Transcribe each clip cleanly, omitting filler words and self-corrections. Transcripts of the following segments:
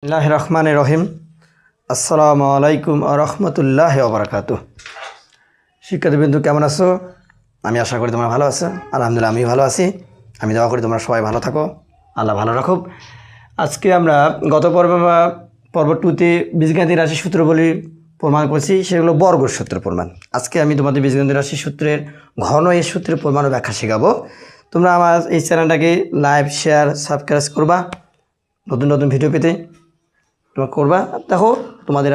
বিসমিল্লাহির রহমানির রহিম। আসসালামু আলাইকুম ওয়া রাহমাতুল্লাহি ওয়া বারাকাতুহু। শিক্ষার্থীবৃন্দ কেমন আছো? আমি আশা করি তোমরা ভালো আছো। আলহামদুলিল্লাহ আমি ভালো আছি। আমি দোয়া করি তোমরা সবাই ভালো থাকো, আল্লাহ ভালো রাখুক। আজকে আমরা গত পর্ব 2তে বীজগাণিতিক রাশি সূত্রগুলি প্রমাণ করছি, সেগুলো বর্গ সূত্রের প্রমাণ। আজকে আমি তোমাদের বীজগাণিতিক রাশি সূত্রের ঘন এর সূত্রের প্রমাণ ও ব্যাখ্যা শেখাবো। তোমরা আমার এই চ্যানেলটাকে লাইক, শেয়ার, সাবস্ক্রাইব করবা নতুন নতুন ভিডিও পেতে। তোমরা করবা। দেখো তোমাদের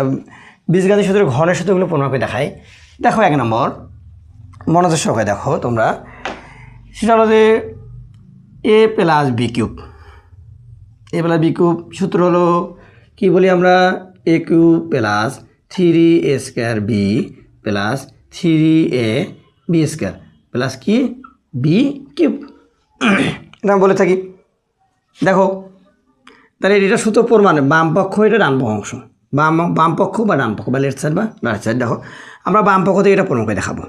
বীজগাণিতিক সূত্রের ঘনের সূত্রগুলো প্রমাণ করে দেখাই। দেখো 1 নম্বর, মনোযোগ সহকারে দেখো তোমরা। সেটা হলো যে a plus B cube. a plus B cube সূত্র হলো কি বলি আমরা, a cube plus 3a square B plus 3a B square plus কি বি কিউব এটা বলে থাকি। দেখো তাহলে এটা সূত্র প্রমাণ, বাম পক্ষ এটা ডান অংশ, বাম পক্ষ বা ডান পক্ষ বা লেফট সাইড বা রাইট সাইড। দেখো আমরা বাম পক্ষ থেকে এটা প্রমাণ করে দেখাবো।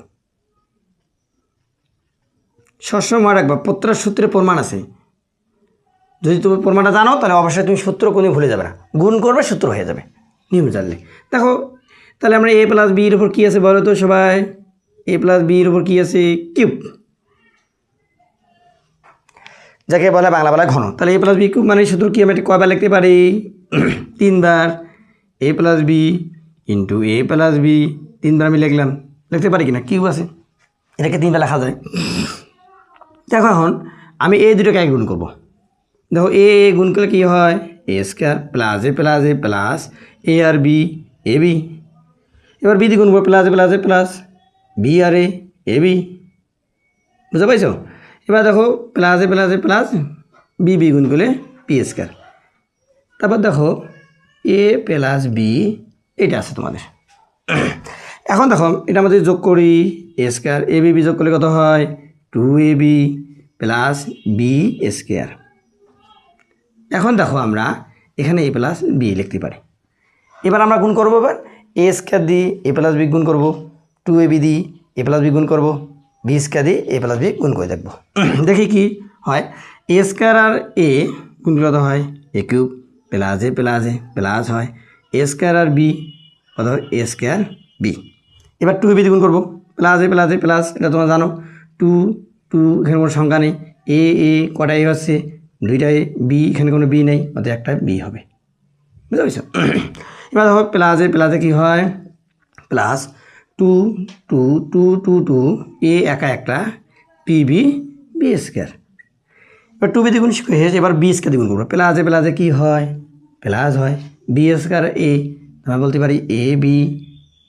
সবসময় মনে রাখবা প্রত্যেকটা সূত্রে প্রমাণ আছে। যদি তুমি প্রমাণটা জানো তাহলে অবশ্যই তুমি সূত্র কোনো ভুলে যাবে না, গুণ করবে সূত্র হয়ে যাবে নিয়ম জানলে। দেখো তাহলে আমরা a প্লাস বির উপর কী আছে বলো তো সবাই, a প্লাস বির উপর কী আছে কিউব, যাকে বলে বাংলা বলা ঘন। তাহলে a প্লাস বি কিউব মানে সূত্র কি, আমি এটা কয়বার লিখতে পারি 3 বার। a plus B into a plus B 3 বার আমি লিখতে পারি কিনা, কিউব আছে এটাকে 3 বার লেখা যায়। দেখো এখন আমি এই দুটোকে এক গুণ করবো। দেখো এ গুণ করলে কী হয়, a square plus a plus a আর বি এ বি। এবার বি দিয়ে গুণ করবো প্লাস এ প্লাস বি আর এ বি। বুঝতে পারছো? এবার দেখো প্লাস এ প্লাস বি গুণ করলে পি স্কোয়ার। তারপর দেখো এ প্লাস বি এটা আছে তোমাদের। এখন দেখো এটা আমাদের যোগ করি, এ স্কোয়ার এ বি যোগ করলে কত হয় 2ab প্লাস বি স্কোয়ার। এখন দেখো আমরা এখানে এ প্লাস বি লিখতে পারি। এবার আমরা গুণ করবো, এবার এ স্কোয়ার দিয়ে এ প্লাস বি গুণ করবো, 2ab দিয়ে এ প্লাস বি গুণ করবো, বি স্কোয়ার দিয়ে এ প্লাস বি গুণ করে দেখবো। দেখি কি হয়, এ স্কোয়ার আর এ গুণ কত হয় এ কিউব প্লাস এ প্লাস হয় এ স্কোয়ার আর বি কত হয় এ স্কোয়ার বি। এবার 2ab দিয়ে গুণ করবো প্লাস এ প্লাস এটা তোমরা জানো 2 এখানে কোনো সংখ্যা নেই, এ কটা এ হচ্ছে 2টা এ, বি এখানে কোনো বি নেই, অর্থাৎ একটা বি হবে। বুঝতে পারছো? এবার দেখো প্লাসে কী হয় প্লাস 2 এ একা একটা বি স্কোয়ার। এবার 2b দ্বিগুণ হয়েছে, এবার বি স্কোয়ার দ্বিগুণ করবো। প্লাসে কী হয় প্লাস হয় বি স্কোয়ার এ, আমরা বলতে পারি এ বি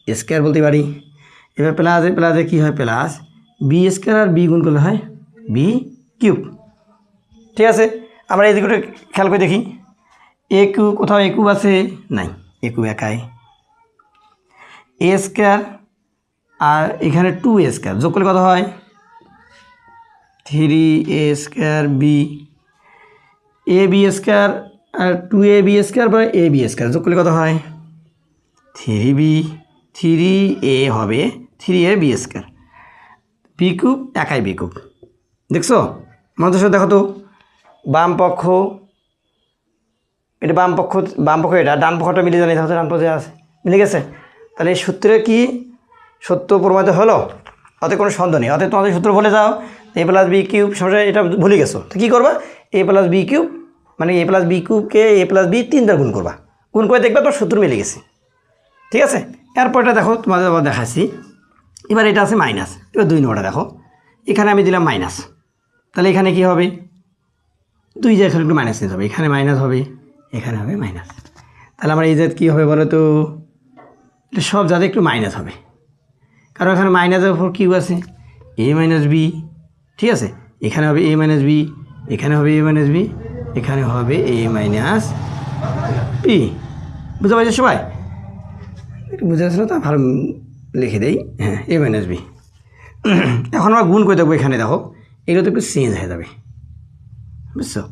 স্কোয়ার বলতে পারি। এবার প্লাসে কী হয় প্লাস বি স্কোয়ার আর বি গুণ করলে হয় বি কিউব। ঠিক আছে, আমরা এই দিকটা খেয়াল করে দেখি, এ কিউব কোথাও এ কিউব আছে নাই, এ কিউব একাই, এ স্কোয়ার আর এখানে 2a স্কোয়ার যোগ করলে কত হয় 3a square B, a b square R 2ab square বা এ বি স্কোয়ার যোগ করলে কত হয় 3a হবে 3a B square, b cube একাই বি কিউব। দেখছো আমাদের সাথে? দেখো তো বাম পক্ষ এটা, বাম পক্ষ এটা, ডান পক্ষটা মিলে জানি, তাহলে ডান পক্ষে আছে মিলে গেছে। তাহলে এই সূত্রে কি সত্য প্রমাণিত হলো, অত কোনো সন্দেহ নেই। অতএব তোমাদের সূত্র বলে যাও এ প্লাস বি কিউব, সমস্যা এটা ভুলে গেছো তো কী করবা, এ প্লাস বি কিউব মানে এ প্লাস বি কিউবকে এ প্লাস বি 3 বার গুণ করবা, গুণ করে দেখবা তোমার সূত্র মিলে গেছে। ঠিক আছে, এরপরটা দেখো তোমাদের আবার দেখাচ্ছি। এবার এটা আছে মাইনাস। এবার 2 নম্বরটা দেখো, এখানে আমি দিলাম মাইনাস, তাহলে এখানে কি হবে 2 জায়গায় একটু মাইনাস নিতে হবে, এখানে মাইনাস হবে এখানে হবে মাইনাস। তাহলে আমার এই জাত কী হবে বলো তো, এটা সব জায়গায় একটু মাইনাস হবে, কারণ এখানে মাইনাসের উপর কিউ আছে এ মাইনাস বি। ঠিক আছে, এখানে হবে এ মাইনাস বি, এখানে হবে এ মাইনাস বি, এখানে হবে এ মাইনাস বি। বুঝতে পারছো সবাই? একটু বুঝে আসলো তো, ভালো লিখে দেই, হ্যাঁ এ মাইনাস বি। এখন আমরা গুণ করে দেখবো, এখানে দেখো এগুলো তো একটু চেঞ্জ হয়ে যাবে, বুঝছো?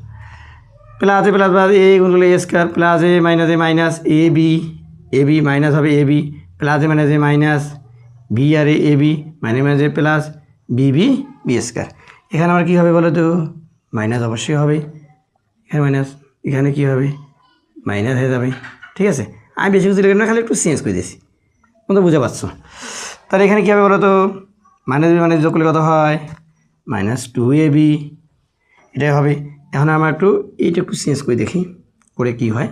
প্লাস এ গুণ করলে এ square plus A minus A B minus হবে A B plus A minus B আর a B minus A plus B square. এখানে আমার কী হবে বলো তো, মাইনাস অবশ্যই হবে, এখানে মাইনাস, এখানে কী হবে মাইনাস হয়ে যাবে। ঠিক আছে, আমি বেশি কিছু লিখে না, খালি একটু চেঞ্জ করে দিয়েছি, তোমরা বুঝে পারছো। তাহলে এখানে কী হবে বলো তো, মাইনাস বি মাইনাস যোগ করলে কত হয়, -2ab, এটাই হবে। এখন আমরা এইটা একটু চেঞ্জ করে দেখি, করে কি হয়,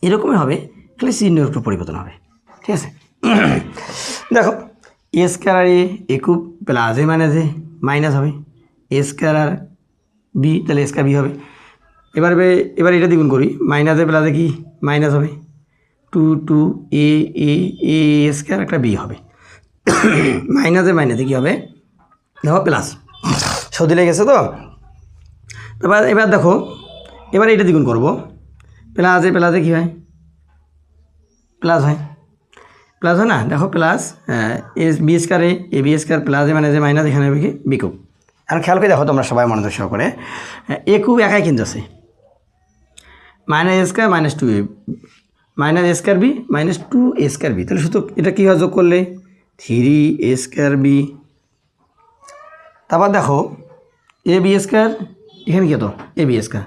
এরকমই হবে, খালি চিহ্নের একটু পরিবর্তন হবে। ঠিক আছে, দেখো এ স্কোয়ার আর এ কিউব প্লাস এ মাইনাস এ মাইনাস হবে, এ স্কোয়ার আর বি, তাহলে এ স্কোয়ার বি হবে। এবার এটা দ্বিগুণ করি, মাইনাস এ প্লাসে কি মাইনাস হবে, 2 এ এ এ স্কোয়ার একটা বি হবে, মাইনাসে মাইনাসে কী হবে দেখো প্লাস, সর্দি লেগে গেছে তো। তারপর এবার দেখো, এবার এটা দ্বিগুণ করবো, প্লাসে প্লাসে কী হয়, প্লাস হয়, প্লাস হয় না, দেখো প্লাস এ বি স্কোয়ারে এ বি স্কোয়ার প্লাস এ মাইনাস এ মাইনাস, এখানে হবে কি বি কিউব। এখন খেয়াল করে দেখো তোমরা সবাই মনোযোগ সহকারে, এ কিউব একাই কিন্তু আছে, মাইনাস এ স্কোয়ার -2a মাইনাস এ স্কোয়ার বি -2 এ স্কোয়ার বি, তাহলে শুধু এটা কী হয় যোগ করলে 3 এ স্কোয়ার বি। তারপর দেখো এ বি স্কোয়ার, এখানে কী হতো এ বি স্কোয়ার,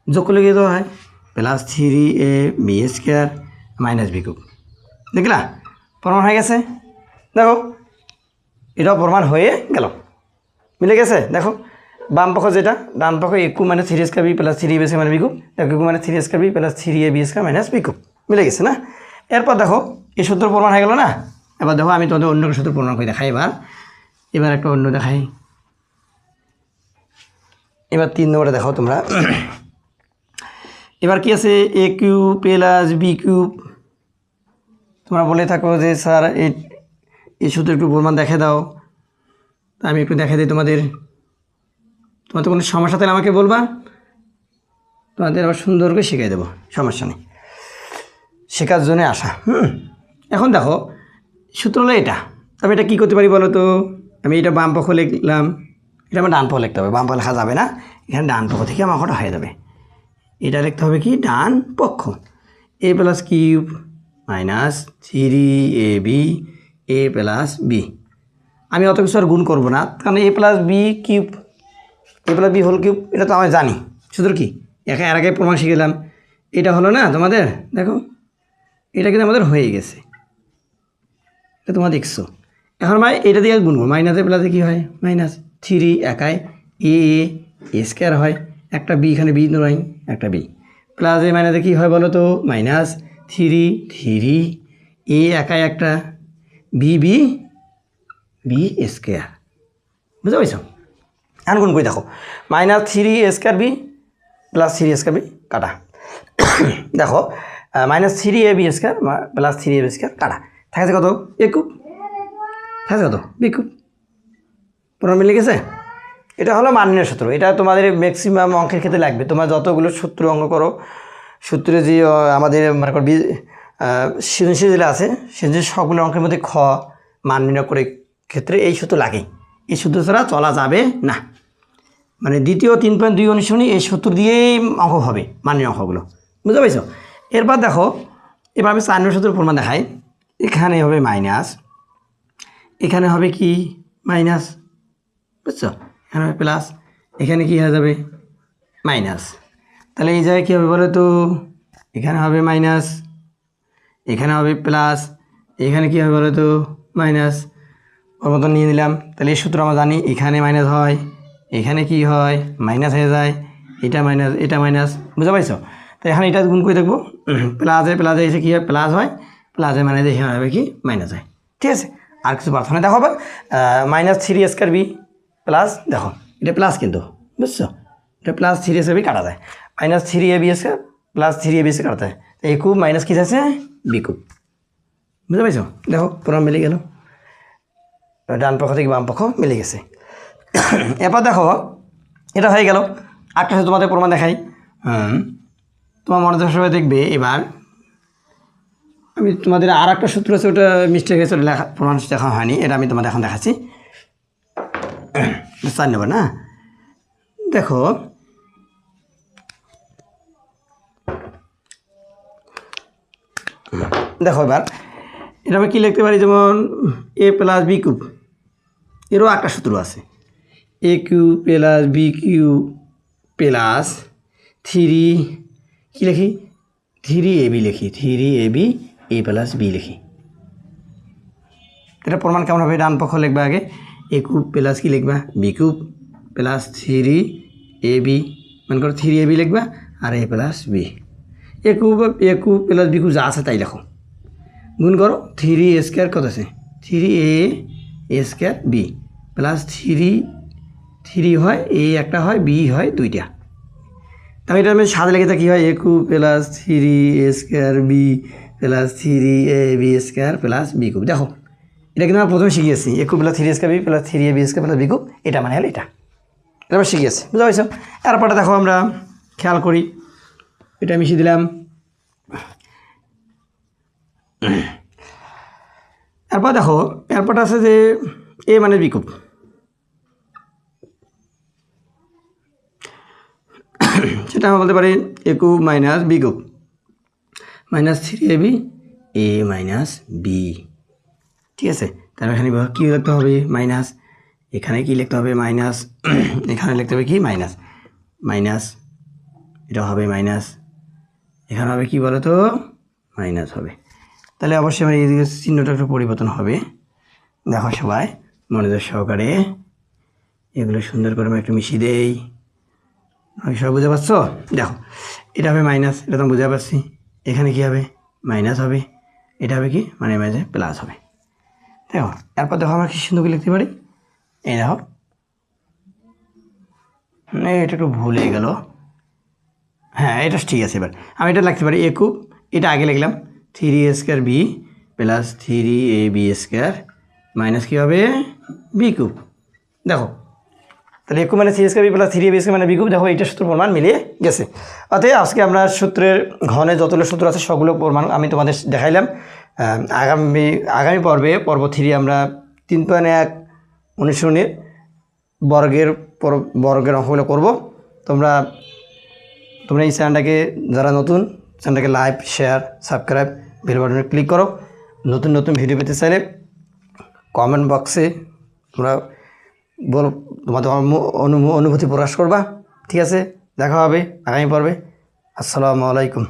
যোগ করলে কী হয় +3 a b square minus b cube. দেখলা প্রমাণ হয়ে গেছে, দেখো এটাও প্রমাণ হয়ে গেল, মিলে গেছে। দেখো বাম পক্ষ যেটা, ডান পক্ষ a cube -3 square B plus 3 a b square minus b cube, দেখো cube -3 square B plus 3 a b square minus b cube, মিলে গেছে না। এরপর দেখো এই সূত্র প্রমাণ হয়ে গেল না। এবার দেখো আমি তোমাদের অন্য সূত্র প্রমাণ করে দেখাই, এবার একটা অন্য দেখাই। এবার 3 নম্বরে দেখাও তোমরা, এবার কি আছে a cube plus B cube, তোমরা বলে থাকো যে স্যার এই সূত্র একটু প্রমাণ দেখে দাও, তা আমি একটু দেখে দিই তোমাদের কোনো সমস্যা থাকলে আমাকে বলবা, তোমাদের আবার সুন্দর করে শিখিয়ে দেবো, সমস্যা নেই, শেখার জন্য আসা। এখন দেখো সূত্র হলো এটা, তবে এটা কী করতে পারি বলো তো, আমি এটা বাম পক্ষ লিখলাম, এটা আমার ডান পক্ষ লিখতে হবে, বাম পক্ষ লেখা যাবে না, এখানে ডান পক্ষ থেকে আমার ওটা হয়ে যাবে, এটা লিখতে হবে কি ডান পক্ষ, এ প্লাস কিউব -3ab এ প্লাস বি। আমি অত কিছু আর গুণ করবো না, কারণ এ প্লাস বি কিউব, এ প্লাস বি হোল কিউব এটা তো আমি জানি, শুধু কি এর আগে প্রমাণ শিখেলাম, এটা হলো না তোমাদের, দেখো এটা কিন্তু আমাদের হয়ে গেছে, এটা তোমরা দেখছো। এখন ভাই এটা দিয়ে গুনবো, মাইনাসে প্লাসে কী হয় -3 একাই এ এ স্কোয়ার হয়, একটা বি এখানে বি নয় একটা বি, প্লাসে মাইনাসে কী হয় বলো তো -3 এ একাই একটা বি বি বি স্কোয়ার, বুঝতে পারছো। এখন গুণ করে দেখো -3 এ স্কোয়ার বি প্লাস 3 এ স্কোয়ার বি কাটা, দেখো -3 a b square plus 3 a b square কাটা, থাকছে কত এ কিউব, থাকছে কত বি কিউব, প্রমাণ মিলে গেছে। এটা হলো মান নির্ণয়ের সূত্র, এটা তোমাদের ম্যাক্সিমাম অঙ্কের ক্ষেত্রে লাগবে, তোমরা যতগুলো সূত্র অঙ্ক করো, সূত্রে যে আমাদের মনে করো সৃজনশীল যেটা আছে সৃজনশীল সবগুলো অঙ্কের মধ্যে খ মান নির্ণয় করে ক্ষেত্রে এই সূত্র লাগে, এই সূত্র ছাড়া চলা যাবে না, মানে দ্বিতীয় 3.2 অনুশীলনী এই সূত্র দিয়েই অঙ্ক হবে, মান নির্ণয় অঙ্কগুলো, বুঝতে পারছো। এরপর দেখো এবার আমি 4 নম্বর সূত্র প্রমাণ দেখাই, এখানে হবে মাইনাস, এখানে হবে কি মাইনাস, বুঝছো, এখানে হবে প্লাস, এখানে কি হয়ে যাবে মাইনাস, তাহলে এই জায়গায় কী হবে বলো তো, এখানে হবে মাইনাস, এখানে হবে প্লাস, এখানে কী হবে বলো তো মাইনাস, ওর মতন নিয়ে নিলাম। তাহলে এই সূত্র আমরা জানি, এখানে মাইনাস হয়, এখানে কি হয় মাইনাস হয়ে যায়, এটা মাইনাস এটা মাইনাস, বুঝতে পারছো। তো এখানে এটা গুণ করে দেখবো, প্লাসে এসে কী হয় প্লাস হয়, প্লাসে মাইনাসে এখানে হবে কি মাইনাস হয়, ঠিক আছে। আর কিছু প্রার্থনা দেখো আবার -3 স্কোয়ার বি প্লাস, দেখো এটা প্লাস কিন্তু, বুঝছো, এটা +3 স্কোয়ার বি কাটা যায়, -3 a b square plus 3 a b square কাটা যায়, তো এ কিউব মাইনাস কী আছে বি কিউব, বুঝতে পারছো। দেখো প্রমাণ মিলে গেল, ডান পক্ষ থেকে বাম পক্ষ মিলে গেছে। এরপর দেখো এটা হয়ে গেল, একটা সাথে তোমাদের প্রমাণ দেখাই, তোমার মনোযোগ সবাই দেখবে। এবার আমি তোমাদের আর একটা সূত্র আছে, ওটা মিস্টেক হয়েছে, ওটা লেখা প্রমাণ দেখা হয়নি, এটা আমি তোমাদের এখন দেখাচ্ছি। 4 নম্বর না, দেখো দেখো এবার এটা আমি কী লিখতে পারি, যেমন এ প্লাস বি কিউব, এরও একটা সূত্র আছে, a cube plus B cube plus 3 কী লিখি 3ab লিখি 3ab a প্লাস বি লিখি। এটা প্রমাণ কেমন হবে? ডান পক্ষ লিখবা আগে a কিউব প্লাস কি লিখবা বি কিউব প্লাস 3ab, মনে করো 3ab লিখবা আর a plus b. a cube plus B cube যা আছে তাই লেখো, গুণ করো 3a স্কোয়ার কত আছে 3a স্কোয়ার বি প্লাস 3 হয় a একটা হয় বি হয় দুইটা। আমি এটার মধ্যে সাদা লেখে কী হয় a cube plus 3a square B plus 3ab square plus B cube. দেখো এটা কিন্তু আমরা প্রথমে শিখিয়েছি a cube plus 3a square B plus 3ab square plus B cube, এটা মানে হলো এটা আমরা শিখিয়েছি, বুঝতে পারছো? এরপরটা দেখো আমরা খেয়াল করি, এটা মিশিয়ে দিলাম। এরপর দেখো এরপরটা আছে যে a মানে বি কিউব, সেটা আমরা বলতে পারি a cube minus b cube minus 3ab a minus b. ঠিক আছে, তাহলে এখানে কী লিখতে হবে মাইনাস, এখানে কি লিখতে হবে মাইনাস, এখানে লিখতে হবে কি মাইনাস মাইনাস, এটা হবে মাইনাস, এখানে হবে কি বলো তো মাইনাস হবে। তাহলে অবশ্যই আমার এই চিহ্নটা একটু পরিবর্তন হবে। দেখো সবাই মনোযোগ সহকারে এগুলো সুন্দর করে আমি একটু মিশিয়ে দেই, আমি সব বুঝতে পারছো? দেখো এটা হবে মাইনাস, এটা তো বুঝতে পারছি, এখানে কি হবে মাইনাস হবে, এটা হবে কি মানে মাঝে প্লাস হবে। দেখো এরপর দেখো আমরা কি সুন্দর করে লিখতে পারি, এই দেখো এটা একটু ভুল হয়ে গেল, হ্যাঁ এটা ঠিক আছে। এবার আমি এটা লিখতে পারি a কিউব, এটা আগে লিখলাম 3a square B plus 3ab square minus কী হবে বি কিউব। দেখো তাহলে a কিউব মানে 3a square B plus 3ab square মানে বি কিউব। দেখো এইটা সূত্র প্রমাণ মিলিয়ে গেছে। অতএব আজকে আমরা সূত্রের ঘনে যতগুলো সূত্র আছে সবগুলো প্রমাণ আমি তোমাদের দেখাইলাম। আগামী পর্ব 3 আমরা 3.1 অনুশীলনীর বর্গের অঙ্কগুলো করবো। তোমরা এই চ্যানেলটাকে যারা নতুন, চ্যানেলটাকে লাইক শেয়ার সাবস্ক্রাইব বেল বাটনে ক্লিক করো। নতুন ভিডিও পেতে চাইলে কমেন্ট বক্সে তোমরা তোমাদের অনুভূতি প্রকাশ করবা। ঠিক আছে, দেখা হবে আগামী পর্বে। আসসালামু আলাইকুম।